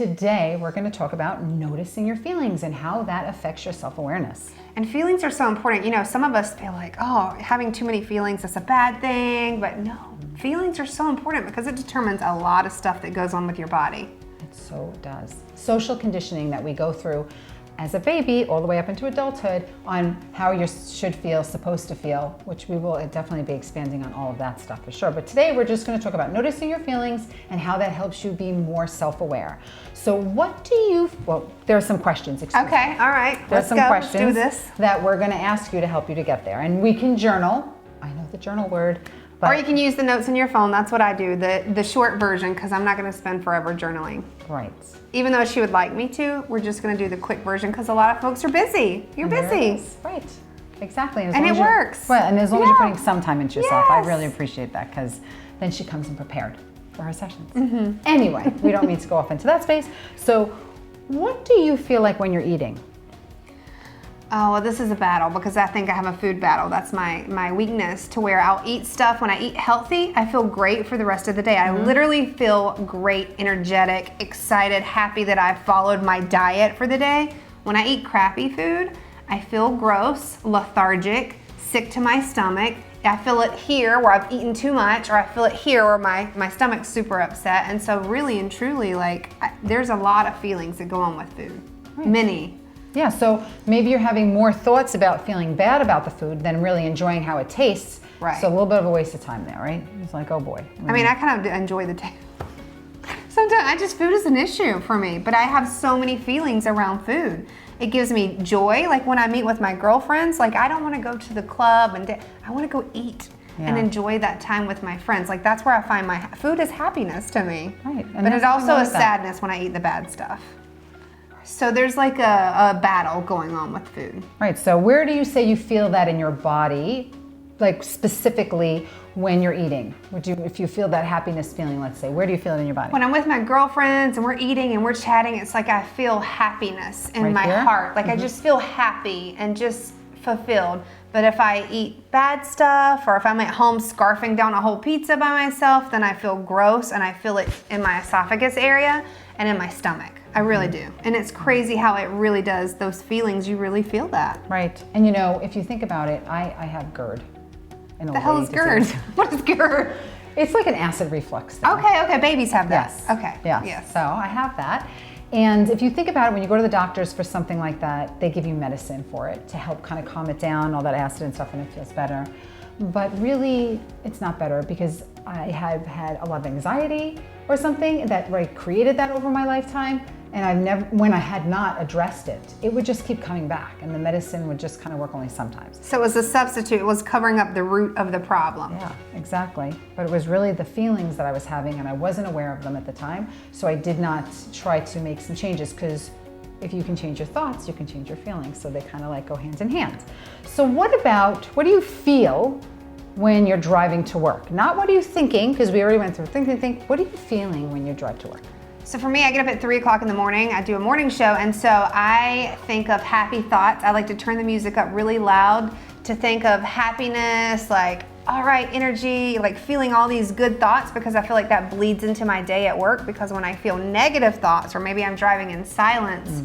Today, we're going to talk about noticing your feelings and how that affects your self-awareness. And feelings are so important. You know, some of us feel like, oh, having too many feelings is a bad thing, but no, feelings are so important because it determines a lot of stuff that goes on with your body. It so does. Social conditioning that we go through as a baby all the way up into adulthood on how you should feel, supposed to feel, which we will definitely be expanding on all of that stuff for sure. But today we're just going to talk about noticing your feelings and how that helps you be more self-aware. So well, there are some questions. Okay, all right. There's some questions. Let's do this. That we're going to ask you to help you to get there. And we can journal. I know the journal word. Or you can use the notes in your phone. That's what I do, the short version, because I'm not going to spend forever journaling. Right. Even though she would like me to, we're just going to do the quick version because a lot of folks are busy. You're busy. Right. Exactly. And it works. Well, and as long as you're putting some time into yourself, Yes. I really appreciate that because then she comes in prepared for her sessions. Anyway, we don't need to go off into that space. So what do you feel like when you're eating? Oh, well, this is a battle because I think I have a food battle. That's my weakness, to where I'll eat stuff. When I eat healthy, I feel great for the rest of the day. I literally feel great, energetic, excited, happy that I've followed my diet for the day. When I eat crappy food, I feel gross, lethargic, sick to my stomach. I feel it here where I've eaten too much, or I feel it here where my stomach's super upset. And so really and truly, there's a lot of feelings that go on with food. Right. Many. Yeah, so maybe you're having more thoughts about feeling bad about the food than really enjoying how it tastes. Right. So a little bit of a waste of time there, right? It's like, oh boy. I mean, I kind of enjoy the taste. Sometimes food is an issue for me, but I have so many feelings around food. It gives me joy. Like when I meet with my girlfriends, like I don't want to go to the club I want to go eat and enjoy that time with my friends. Like that's where I find my food is happiness to me. Right. And but it's also a sadness when I eat the bad stuff. So there's like a battle going on with food. Right, so where do you say you feel that in your body, like specifically when you're eating? If you feel that happiness feeling, let's say, where do you feel it in your body? When I'm with my girlfriends and we're eating and we're chatting, it's like I feel happiness in my heart. Like I just feel happy and just fulfilled. But if I eat bad stuff, or if I'm at home scarfing down a whole pizza by myself, then I feel gross and I feel it in my esophagus area and in my stomach. I really do. And it's crazy how it really does, those feelings, you really feel that. Right. And you know, if you think about it, I have GERD. The hell is GERD? What is GERD? It's like an acid reflux thing. Okay, babies have that. Yes. Okay. Yes. So I have that. And if you think about it, when you go to the doctors for something like that, they give you medicine for it to help kind of calm it down, all that acid and stuff, and it feels better. But really, it's not better because I have had a lot of anxiety or something that created that over my lifetime. And when I had not addressed it, it would just keep coming back and the medicine would just kind of work only sometimes. So it was a substitute, it was covering up the root of the problem. Yeah, exactly. But it was really the feelings that I was having and I wasn't aware of them at the time. So I did not try to make some changes because if you can change your thoughts, you can change your feelings. So they kind of go hand in hand. So what do you feel when you're driving to work? Not what are you thinking, because we already went through think. What are you feeling when you drive to work? So for me, I get up at 3 o'clock in the morning. I do a morning show, and so I think of happy thoughts. I like to turn the music up really loud to think of happiness, like, all right, energy, like feeling all these good thoughts, because I feel like that bleeds into my day at work. Because when I feel negative thoughts, or maybe I'm driving in silence,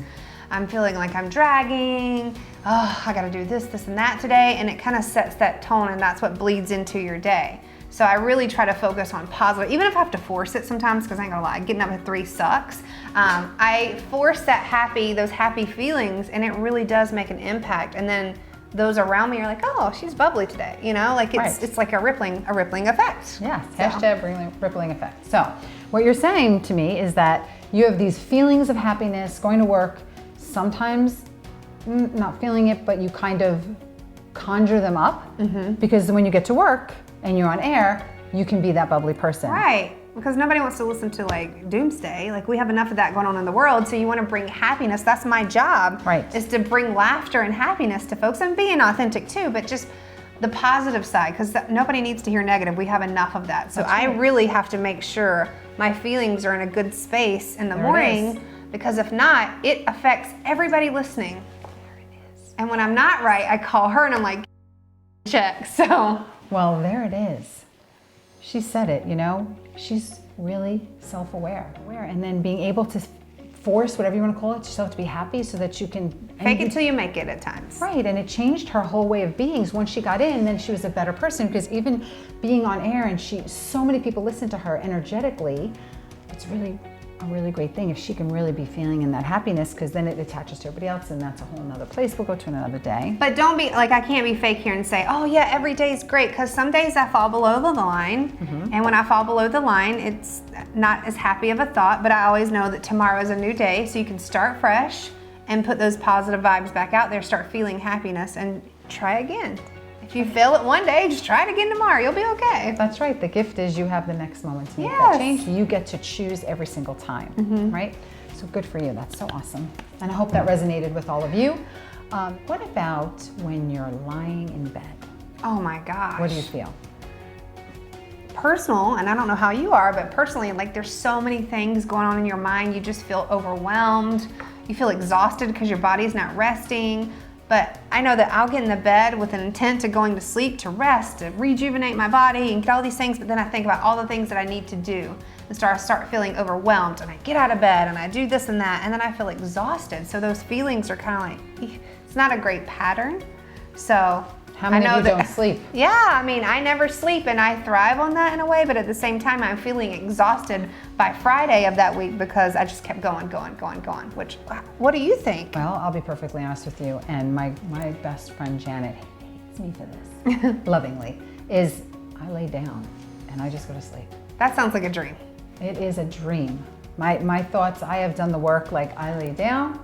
I'm feeling like I'm dragging. Oh, I gotta do this, and that today, and it kind of sets that tone, and that's what bleeds into your day. So I really try to focus on positive, even if I have to force it sometimes, because I ain't gonna lie, getting up at 3 sucks. I force those happy feelings, and it really does make an impact. And then those around me are like, oh, she's bubbly today. You know, like it's like a rippling effect. Yes, hashtag rippling effect. So what you're saying to me is that you have these feelings of happiness going to work, sometimes not feeling it, but you kind of conjure them up because when you get to work, and you're on air, you can be that bubbly person. Right, because nobody wants to listen to doomsday. Like we have enough of that going on in the world, so you want to bring happiness. That's my job, is to bring laughter and happiness to folks, and being authentic too, but just the positive side, because nobody needs to hear negative. We have enough of that. So I really have to make sure my feelings are in a good space in the morning, because if not, it affects everybody listening. There it is. And when I'm not right, I call her and I'm like, check, so. Well, there it is. She said it, you know, she's really self-aware. And then being able to force, whatever you want to call it, yourself to be happy so that you can Fake it till you make it at times. Right, and it changed her whole way of being. Once she got in, then she was a better person, because even being on air and so many people listen to her energetically, it's really a really great thing if she can really be feeling in that happiness, because then it attaches to everybody else, and that's a whole nother place. We'll go to another day. But don't be like, I can't be fake here and say, oh yeah, every day is great, because some days I fall below the line, and when I fall below the line, it's not as happy of a thought, but I always know that tomorrow is a new day, so you can start fresh and put those positive vibes back out there, start feeling happiness, and try again. If you fail it one day, just try it again tomorrow. You'll be okay. That's right. The gift is you have the next moment to make Yes. that change. You get to choose every single time, right? So good for you. That's so awesome. And I hope that resonated with all of you. What about when you're lying in bed? Oh my gosh. What do you feel? Personal, and I don't know how you are, but personally, like, there's so many things going on in your mind. You just feel overwhelmed. You feel exhausted because your body's not resting. But I know that I'll get in the bed with an intent to going to sleep, to rest, to rejuvenate my body and get all these things, but then I think about all the things that I need to do and start feeling overwhelmed, and I get out of bed and I do this and that, and then I feel exhausted. So those feelings are kind of like, it's not a great pattern. So How many of you don't sleep? yeah, I mean, I never sleep, and I thrive on that in a way, but at the same time, I'm feeling exhausted by Friday of that week because I just kept going, which, what do you think? Well, I'll be perfectly honest with you, and my best friend Janet hates me for this, lovingly, is I lay down and I just go to sleep. That sounds like a dream. It is a dream. My thoughts, I have done the work, like I lay down,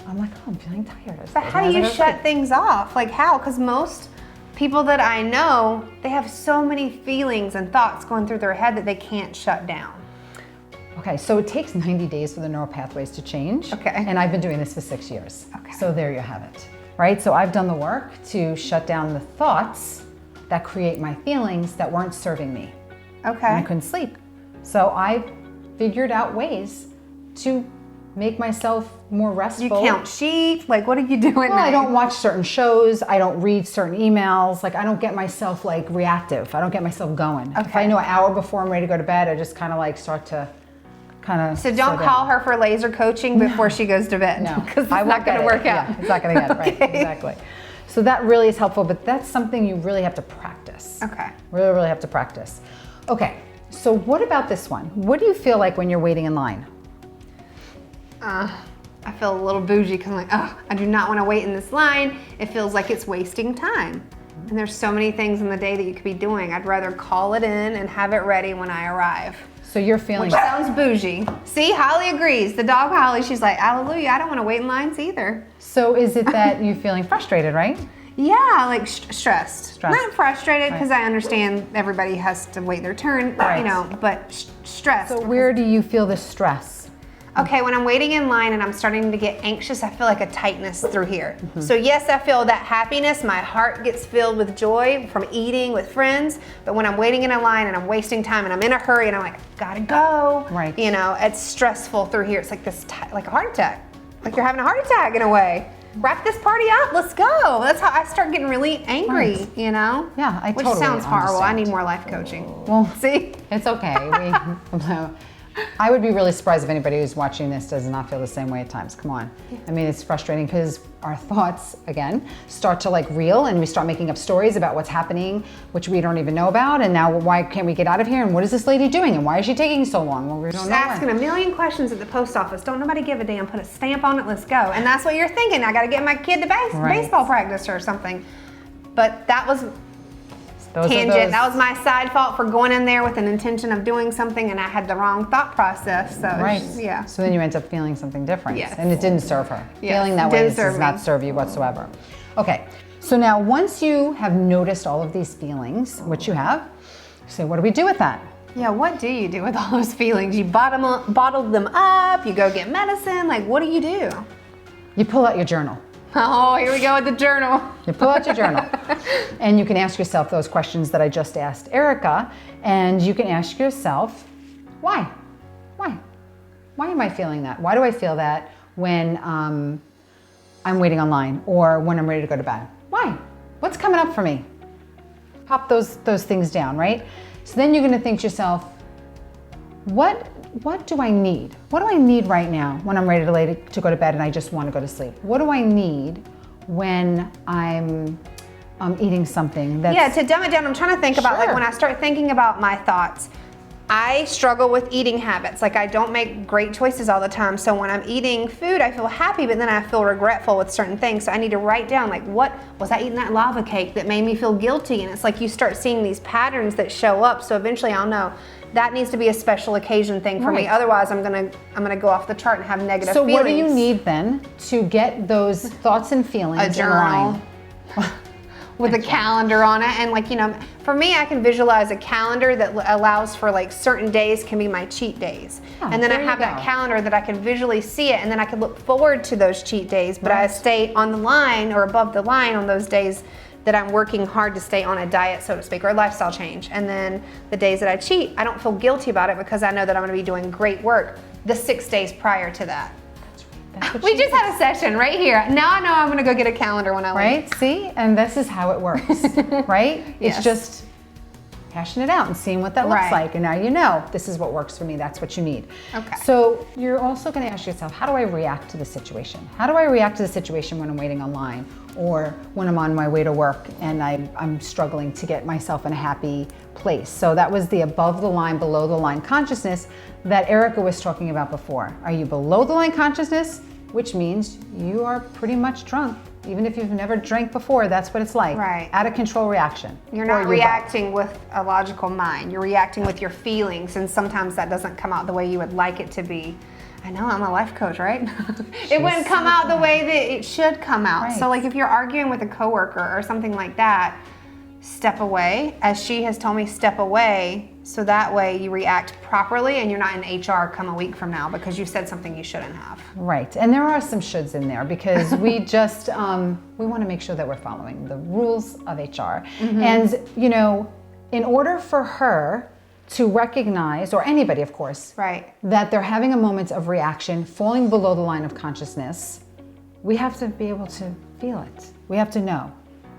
I'm like, oh, I'm feeling tired. But how do you shut things off? Like how? Because most people that I know, they have so many feelings and thoughts going through their head that they can't shut down. Okay, so it takes 90 days for the neural pathways to change. Okay. And I've been doing this for 6 years. Okay. So there you have it, right? So I've done the work to shut down the thoughts that create my feelings that weren't serving me. Okay. And I couldn't sleep. So I figured out ways to make myself more restful. Do you count sheep? Like, what are you doing? Well, I don't watch certain shows. I don't read certain emails. Like, I don't get myself like reactive. I don't get myself going. Okay. If I know an hour before I'm ready to go to bed, I just kind of like start to kind of. So don't call her for laser coaching before she goes to bed. No, because it's not going to work out. Yeah, it's not going to get it right. Okay. Exactly. So that really is helpful, but that's something you really have to practice. Okay. Really, really have to practice. Okay. So what about this one? What do you feel like when you're waiting in line? I feel a little bougie because I'm like, oh, I do not want to wait in this line. It feels like it's wasting time. And there's so many things in the day that you could be doing. I'd rather call it in and have it ready when I arrive. So you're feeling. Which sounds bougie. See, Holly agrees. The dog Holly, she's like, hallelujah, I don't want to wait in lines either. So is it that you're feeling frustrated, right? Yeah, like stressed. Stressed. Not frustrated because Right. I understand everybody has to wait their turn, Right. you know, but stressed. So where do you feel the stress? Okay, when I'm waiting in line and I'm starting to get anxious, I feel like a tightness through here. So yes, I feel that happiness. My heart gets filled with joy from eating with friends. But when I'm waiting in a line and I'm wasting time and I'm in a hurry and I'm like, gotta go. Right. You know, it's stressful through here. It's like this, like a heart attack. Like you're having a heart attack in a way. Wrap this party up. Let's go. That's how I start getting really angry. Right. You know. Yeah, I Which totally sounds horrible. I understand. need more life coaching. Well, See. it's okay. I would be really surprised if anybody who's watching this does not feel the same way at times. Come on. I mean, it's frustrating because our thoughts, again, start to like reel and we start making up stories about what's happening, which we don't even know about. And now why can't we get out of here? And what is this lady doing? And why is she taking so long? Well, we don't Just know. asking a million questions at the post office. Don't nobody give a damn. Put a stamp on it. Let's go. And that's what you're thinking. I got to get my kid to Right. baseball practice or something. But that was Those are tangent. those- That was my side fault for going in there with an intention of doing something, and I had the wrong thought process. So Right. yeah. So then you end up feeling something different. Yes. And it didn't serve her. Yes, Feeling that it way didn't does serve not me. serve you whatsoever. Okay. So now once you have noticed all of these feelings, which you have, so what do we do with that? Yeah. What do you do with all those feelings? You bottle them up. You go get medicine. Like, what do you do? You pull out your journal. Oh, here we go with the journal. You pull out your journal and you can ask yourself those questions that I just asked Erica, and you can ask yourself, why? Why? Why am I feeling that? Why do I feel that when I'm waiting online or when I'm ready to go to bed? Why? What's coming up for me? Pop those things down, right? So then you're gonna think to yourself, what do I need? What do I need right now when I'm ready to go to bed and I just want to go to sleep? What do I need when I'm eating something that's... Yeah, to dumb it down, I'm trying to think about, like, Sure. when I start thinking about my thoughts, I struggle with eating habits. Like, I don't make great choices all the time. So when I'm eating food, I feel happy, but then I feel regretful with certain things. So I need to write down, like, what was I eating that lava cake that made me feel guilty? And it's like you start seeing these patterns that show up. So eventually I'll know that needs to be a special occasion thing for me. Right. Otherwise, I'm gonna go off the chart and have negative So feelings. what do you need then to get those thoughts and feelings A journal. in line? With a calendar on it, and like, you know, for me, I can visualize a calendar that allows for, like, certain days can be my cheat days, Yeah, and then I there you have that go. calendar that I can visually see it, and then I can look forward to those cheat days, but I Right. stay on the line or above the line on those days that I'm working hard to stay on a diet, so to speak, or a lifestyle change. And then the days that I cheat, I don't feel guilty about it because I know that I'm gonna be doing great work the 6 days prior to that. That's what We she just had a session right here. Now I know I'm gonna go get a calendar when I leave. Right? See? And this is how it works, right? Yes. It's just hashing it out and seeing what that looks Right. like. And now you know, this is what works for me. That's what you need. Okay. So you're also going to ask yourself, how do I react to the situation? How do I react to the situation when I'm waiting online or when I'm on my way to work and I'm struggling to get myself in a happy place? So that was the above the line, below the line consciousness that Erica was talking about before. Are you below the line consciousness? Which means you are pretty much drunk. Even if you've never drank before, that's what it's like. Right. Out of control reaction. You're Or not reacting with a logical mind. You're reacting with your feelings, and sometimes that doesn't come out the way you would like it to be. I know, I'm a life coach, right? It wouldn't come out the way that it should come out. Right. So, like, if you're arguing with a coworker or something like that, step away. As she has told me, step away, so that way you react properly and you're not in HR come a week from now because you said something you shouldn't have. Right, and there are some shoulds in there because we just, we want to make sure that we're following the rules of HR. And, you know, in order for her to recognize, or anybody of course, Right. that they're having a moment of reaction, falling below the line of consciousness, we have to be able to feel it. We have to know.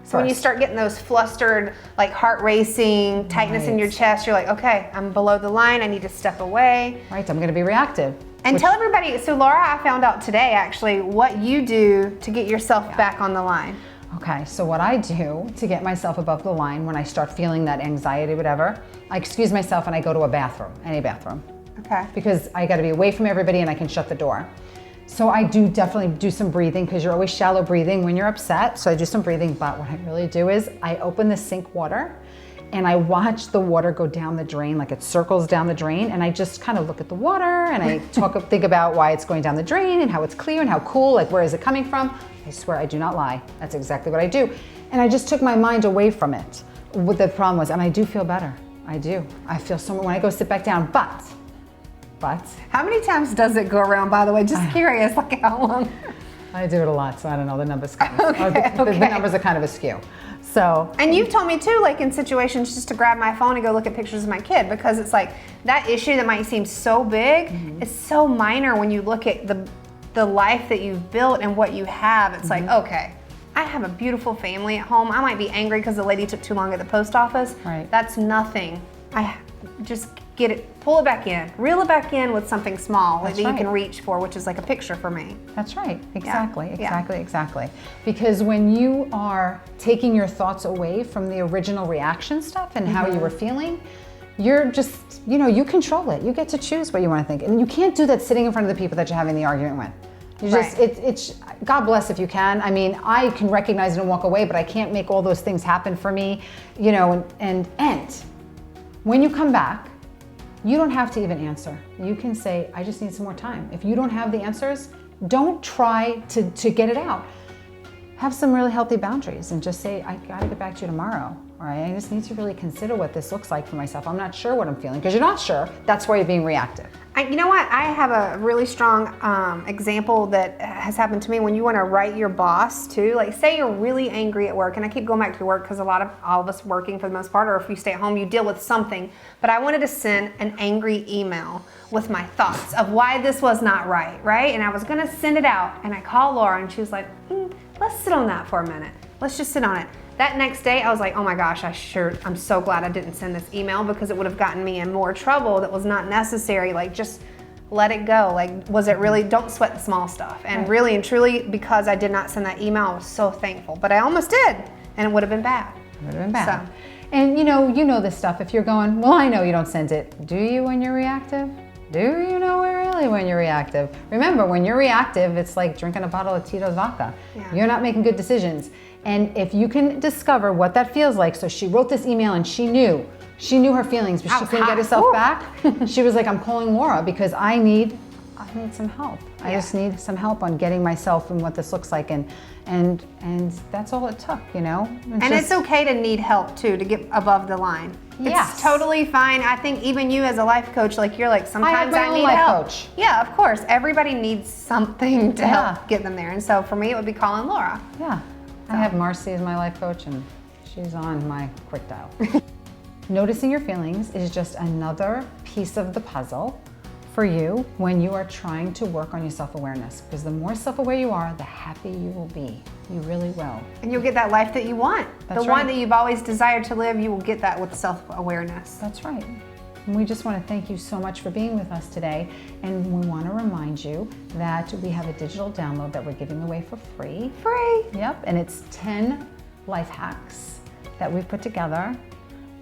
So when you first. start getting those flustered, like heart racing, tightness in Right. your chest, you're like, okay, I'm below the line, I need to step away. Right, I'm going to be reactive. And tell everybody, so Laura, I found out today actually what you do to get yourself back on the line. Okay, so what I do to get myself above the line when I start feeling that anxiety, whatever, I excuse myself and I go to a bathroom, any bathroom, Okay. because I got to be away from everybody and I can shut the door. So I do definitely do some breathing because you're always shallow breathing when you're upset. So I do some breathing, but what I really do is I open the sink water and I watch the water go down the drain, like it circles down the drain, and I just kind of look at the water and I think about why it's going down the drain and how it's clear and how cool, like where is it coming from? I swear I do not lie. That's exactly what I do. And I just took my mind away from it. What the problem was, and I do feel better. I do. I feel so much when I go sit back down, but How many times does it go around, by the way? Just curious, like how long? I do it a lot, so I don't know. The numbers kind of, Okay, the okay. numbers are kind of askew. So And you've told me too, like in situations just to grab my phone and go look at pictures of my kid, because it's like that issue that might seem so big is so minor when you look at the life that you've built and what you have. It's like, okay, I have a beautiful family at home. I might be angry because the lady took too long at the post office. Right. That's nothing. I just get it, pull it back in, reel it back in with something small That's that you right. can reach for, which is like a picture for me. that's right. Exactly. Yeah. Exactly. Because when you are taking your thoughts away from the original reaction stuff and how you were feeling, you're just, you know, you control it. You get to choose what you want to think. And you can't do that sitting in front of the people that you're having the argument with. You just, Right. it's, God bless if you can. I mean, I can recognize it and walk away, but I can't make all those things happen for me, you know, and when you come back, you don't have to even answer. You can say, I just need some more time. If you don't have the answers, don't try to get it out. Have some really healthy boundaries and just say, I gotta get back to you tomorrow. All right, I just need to really consider what this looks like for myself. I'm not sure what I'm feeling, because you're not sure. That's why you're being reactive. You know what? I have a really strong example that has happened to me when you want to write your boss too. Like, say you're really angry at work, and I keep going back to work because all of us working for the most part, or if you stay at home, you deal with something. But I wanted to send an angry email with my thoughts of why this was not right? And I was going to send it out, and I called Laura, and she was like, let's sit on that for a minute. let's just sit on it. That next day, I was like, oh my gosh, I'm so glad I didn't send this email because it would have gotten me in more trouble that was not necessary. Like, just let it go. Like, was it really, don't sweat the small stuff. And really and truly, because I did not send that email, I was so thankful. But I almost did, and it would have been bad. It would have been bad. So. And you know this stuff. If you're going, well, I know you don't send it. Do you when you're reactive? Do you know really when you're reactive? Remember, when you're reactive, it's like drinking a bottle of Tito's vodka. Yeah. You're not making good decisions. And if you can discover what that feels like, so she wrote this email and she knew her feelings, but she couldn't get herself back. She was like, I'm calling Laura because I need some help. I just need some help on getting myself and what this looks like, and that's all it took, you know. It's okay to need help too, to get above the line. Yes. It's totally fine. I think even you as a life coach, like you're like, sometimes I need life help. Coach. Yeah, of course. Everybody needs something to help get them there. And so for me, it would be calling Laura. Yeah. So. I have Marcy as my life coach, and she's on my quick dial. Noticing your feelings is just another piece of the puzzle for you when you are trying to work on your self-awareness, because the more self-aware you are, the happier you will be. You really will. And you'll get that life that you want. That's the one that you've always desired to live, you will get that with self-awareness. That's right. And we just want to thank you so much for being with us today. And we want to remind you that we have a digital download that we're giving away for free. Free. Yep. And it's 10 life hacks that we've put together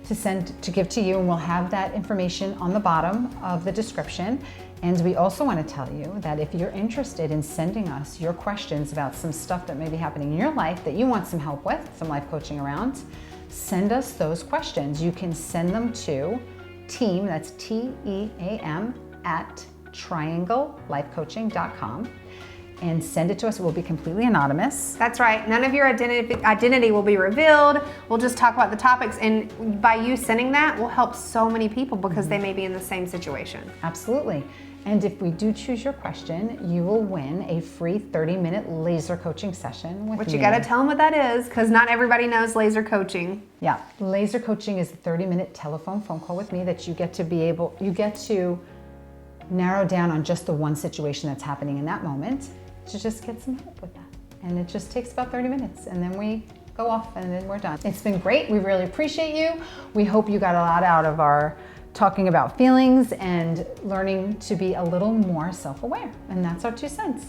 to give to you, and we'll have that information on the bottom of the description. And we also want to tell you that if you're interested in sending us your questions about some stuff that may be happening in your life that you want some help with, some life coaching around, send us those questions. You can send them to team, that's TEAM, at trianglelifecoaching.com. and send it to us. It will be completely anonymous. That's right. None of your identity will be revealed. We'll just talk about the topics, and by you sending that will help so many people because they may be in the same situation. Absolutely. And if we do choose your question, you will win a free 30-minute laser coaching session with me. But you got to tell them what that is, because not everybody knows laser coaching. Yeah, laser coaching is a 30-minute telephone phone call with me that you get to narrow down on just the one situation that's happening in that moment, to just get some help with that. And it just takes about 30 minutes, and then we go off and then we're done. It's been great. We really appreciate you. We hope you got a lot out of our talking about feelings and learning to be a little more self-aware. And that's our 2 cents.